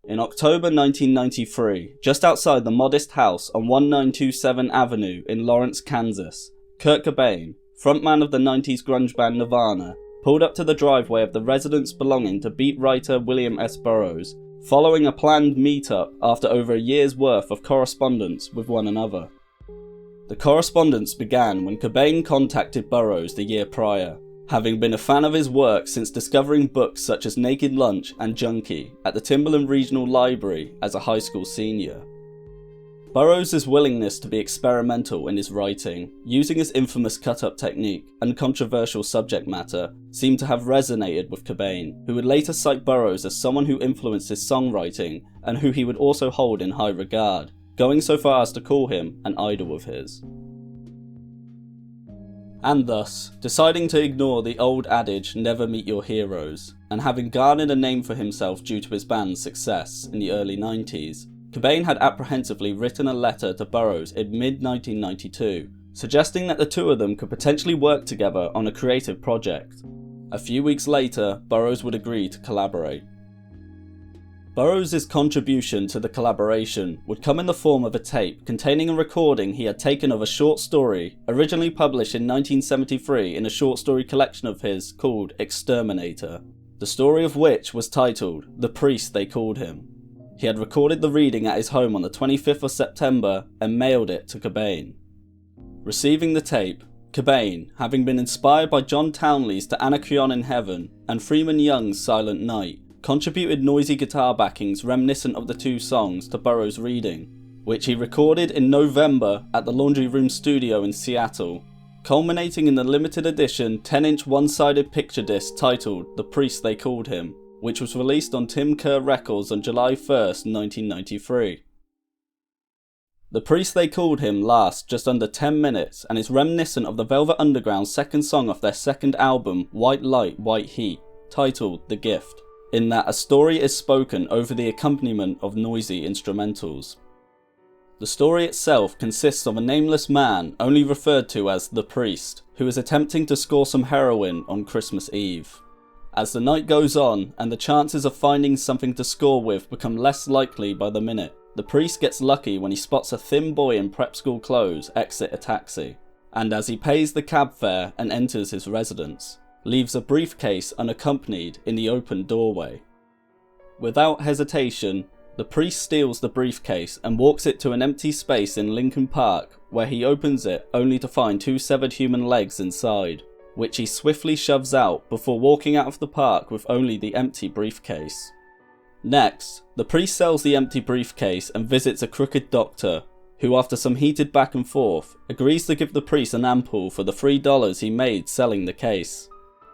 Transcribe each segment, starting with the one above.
In October 1993, just outside the modest house on 1927 Avenue in Lawrence, Kansas, Kurt Cobain, frontman of the 90s grunge band Nirvana, pulled up to the driveway of the residence belonging to beat writer William S. Burroughs, following a planned meet-up after over a year's worth of correspondence with one another. The correspondence began when Cobain contacted Burroughs the year prior, having been a fan of his work since discovering books such as Naked Lunch and Junkie at the Timberland Regional Library as a high school senior. Burroughs' willingness to be experimental in his writing, using his infamous cut-up technique and controversial subject matter, seemed to have resonated with Cobain, who would later cite Burroughs as someone who influenced his songwriting and who he would also hold in high regard, going so far as to call him an idol of his. And thus, deciding to ignore the old adage never meet your heroes, and having garnered a name for himself due to his band's success in the early 90s, Cobain had apprehensively written a letter to Burroughs in mid-1992, suggesting that the two of them could potentially work together on a creative project. A few weeks later, Burroughs would agree to collaborate. Burroughs' contribution to the collaboration would come in the form of a tape containing a recording he had taken of a short story originally published in 1973 in a short story collection of his called Exterminator, the story of which was titled The Priest They Called Him. He had recorded the reading at his home on the 25th of September and mailed it to Cobain. Receiving the tape, Cobain, having been inspired by John Townley's To Anacreon in Heaven and Freeman Young's Silent Night, contributed noisy guitar backings reminiscent of the two songs to Burroughs' reading, which he recorded in November at the Laundry Room Studio in Seattle, culminating in the limited edition 10-inch one-sided picture disc titled The Priest They Called Him, which was released on Tim Kerr Records on July 1st, 1993. The Priest They Called Him lasts just under 10 minutes and is reminiscent of the Velvet Underground's second song off their second album, White Light, White Heat, titled The Gift, in that a story is spoken over the accompaniment of noisy instrumentals. The story itself consists of a nameless man, only referred to as the Priest, who is attempting to score some heroin on Christmas Eve. As the night goes on and the chances of finding something to score with become less likely by the minute, the priest gets lucky when he spots a thin boy in prep school clothes exit a taxi, and as he pays the cab fare and enters his residence, leaves a briefcase unaccompanied in the open doorway. Without hesitation, the priest steals the briefcase and walks it to an empty space in Lincoln Park, where he opens it only to find two severed human legs inside, which he swiftly shoves out before walking out of the park with only the empty briefcase. Next, the priest sells the empty briefcase and visits a crooked doctor, who after some heated back and forth, agrees to give the priest an ampoule for the $3 he made selling the case.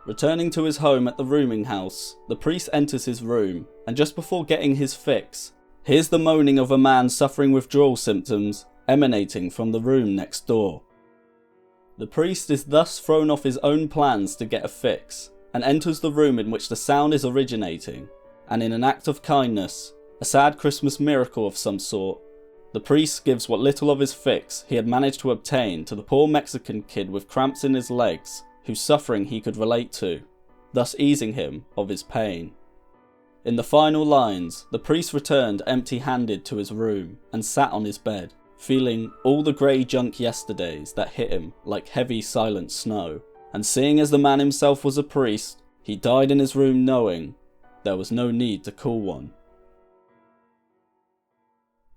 Returning to his home at the rooming house, the priest enters his room, and just before getting his fix, hears the moaning of a man suffering withdrawal symptoms emanating from the room next door. The priest is thus thrown off his own plans to get a fix, and enters the room in which the sound is originating, and in an act of kindness, a sad Christmas miracle of some sort, the priest gives what little of his fix he had managed to obtain to the poor Mexican kid with cramps in his legs, whose suffering he could relate to, thus easing him of his pain. In the final lines, the priest returned empty-handed to his room and sat on his bed, feeling all the grey junk yesterdays that hit him like heavy silent snow, and seeing as the man himself was a priest, he died in his room knowing there was no need to call one.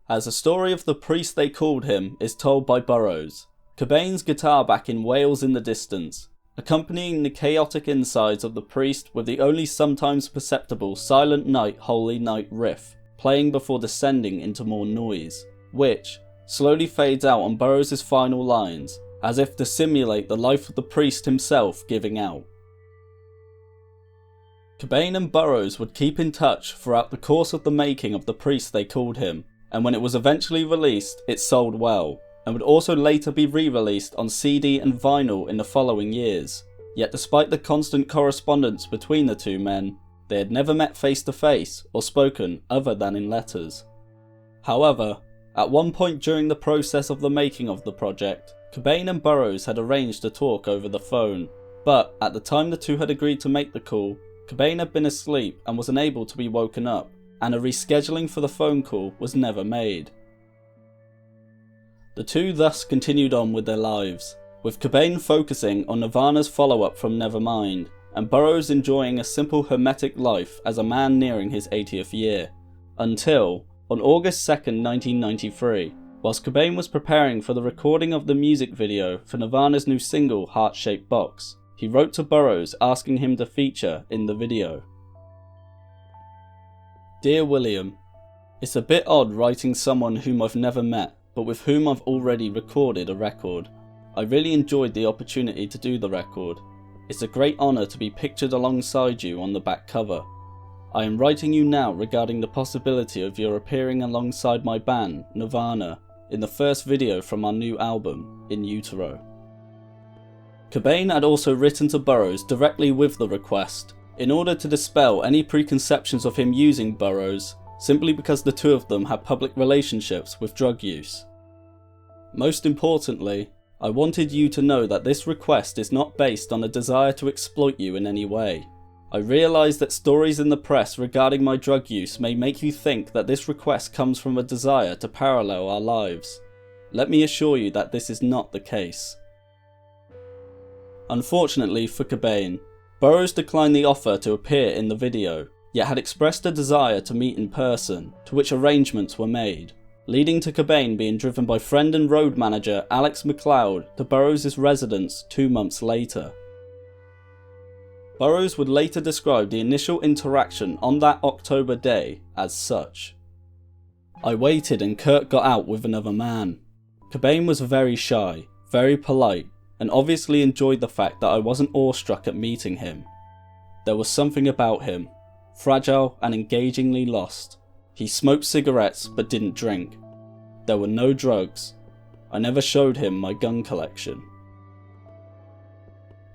As the story of the priest they called him is told by Burroughs, Cobain's guitar backing wails in the distance, accompanying the chaotic insides of the priest with the only sometimes perceptible Silent Night Holy Night riff playing before descending into more noise, which slowly fades out on Burroughs' final lines, as if to simulate the life of the priest himself giving out. Cobain and Burroughs would keep in touch throughout the course of the making of The Priest They Called Him, and when it was eventually released, it sold well, and would also later be re-released on CD and vinyl in the following years. Yet despite the constant correspondence between the two men, they had never met face to face or spoken other than in letters. However, at one point during the process of the making of the project, Cobain and Burroughs had arranged to talk over the phone, but at the time the two had agreed to make the call, Cobain had been asleep and was unable to be woken up, and a rescheduling for the phone call was never made. The two thus continued on with their lives, with Cobain focusing on Nirvana's follow-up from Nevermind, and Burroughs enjoying a simple hermetic life as a man nearing his 80th year, until, on August 2nd, 1993, whilst Cobain was preparing for the recording of the music video for Nirvana's new single Heart-Shaped Box, he wrote to Burroughs asking him to feature in the video. Dear William, it's a bit odd writing someone whom I've never met, but with whom I've already recorded a record. I really enjoyed the opportunity to do the record. It's a great honour to be pictured alongside you on the back cover. I am writing you now regarding the possibility of your appearing alongside my band, Nirvana, in the first video from our new album, In Utero. Cobain had also written to Burroughs directly with the request, in order to dispel any preconceptions of him using Burroughs, simply because the two of them had public relationships with drug use. Most importantly, I wanted you to know that this request is not based on a desire to exploit you in any way. I realise that stories in the press regarding my drug use may make you think that this request comes from a desire to parallel our lives. Let me assure you that this is not the case. Unfortunately for Cobain, Burroughs declined the offer to appear in the video, yet had expressed a desire to meet in person, to which arrangements were made, leading to Cobain being driven by friend and road manager Alex McLeod to Burroughs' residence 2 months later. Burroughs would later describe the initial interaction on that October day as such. I waited and Kurt got out with another man. Cobain was very shy, very polite, and obviously enjoyed the fact that I wasn't awestruck at meeting him. There was something about him, fragile and engagingly lost. He smoked cigarettes but didn't drink. There were no drugs. I never showed him my gun collection.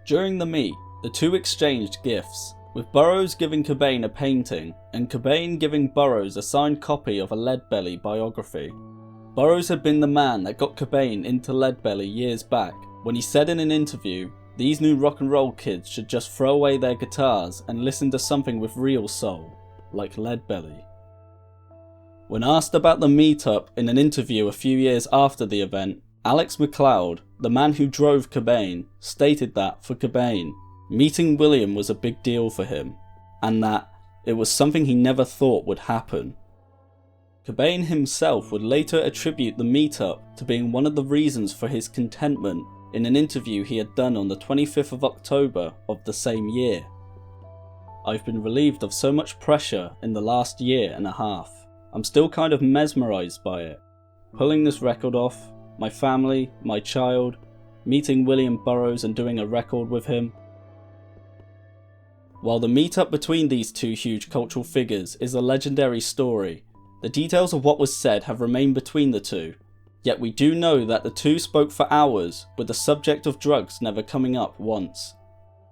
During the meet, the two exchanged gifts, with Burroughs giving Cobain a painting and Cobain giving Burroughs a signed copy of a Leadbelly biography. Burroughs had been the man that got Cobain into Leadbelly years back, when he said in an interview, these new rock and roll kids should just throw away their guitars and listen to something with real soul, like Leadbelly. When asked about the meetup in an interview a few years after the event, Alex McLeod, the man who drove Cobain, stated that for Cobain, meeting William was a big deal for him, and that it was something he never thought would happen. Cobain himself would later attribute the meetup to being one of the reasons for his contentment in an interview he had done on the 25th of October of the same year. I've been relieved of so much pressure in the last year and a half. I'm still kind of mesmerised by it. Pulling this record off, my family, my child, meeting William Burroughs and doing a record with him. While the meetup between these two huge cultural figures is a legendary story, the details of what was said have remained between the two, yet we do know that the two spoke for hours, with the subject of drugs never coming up once.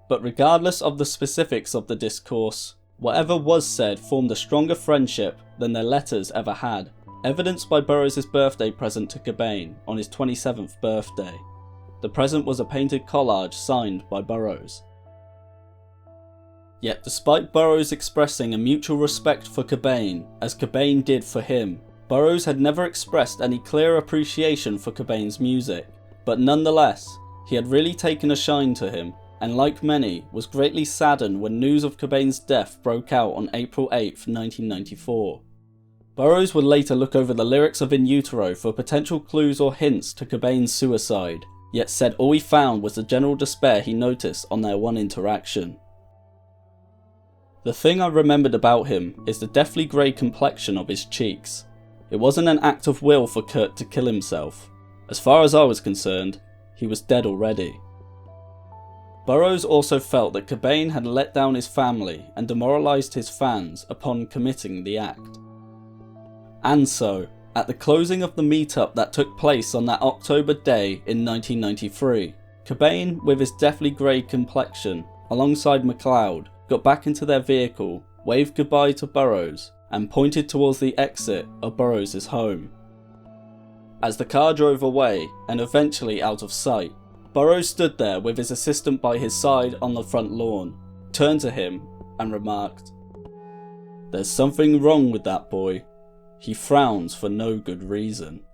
But regardless of the specifics of the discourse, whatever was said formed a stronger friendship than their letters ever had, evidenced by Burroughs' birthday present to Cobain on his 27th birthday. The present was a painted collage signed by Burroughs. Yet despite Burroughs expressing a mutual respect for Cobain, as Cobain did for him, Burroughs had never expressed any clear appreciation for Cobain's music, but nonetheless, he had really taken a shine to him, and like many, was greatly saddened when news of Cobain's death broke out on April 8, 1994. Burroughs would later look over the lyrics of In Utero for potential clues or hints to Cobain's suicide, yet said all he found was the general despair he noticed on their one interaction. The thing I remembered about him is the deathly grey complexion of his cheeks. It wasn't an act of will for Kurt to kill himself. As far as I was concerned, he was dead already. Burroughs also felt that Cobain had let down his family and demoralised his fans upon committing the act. And so, at the closing of the meetup that took place on that October day in 1993, Cobain, with his deathly grey complexion, alongside McLeod, got back into their vehicle, waved goodbye to Burroughs, and pointed towards the exit of Burroughs' home. As the car drove away, and eventually out of sight, Burroughs stood there with his assistant by his side on the front lawn, turned to him, and remarked, There's something wrong with that boy. He frowns for no good reason.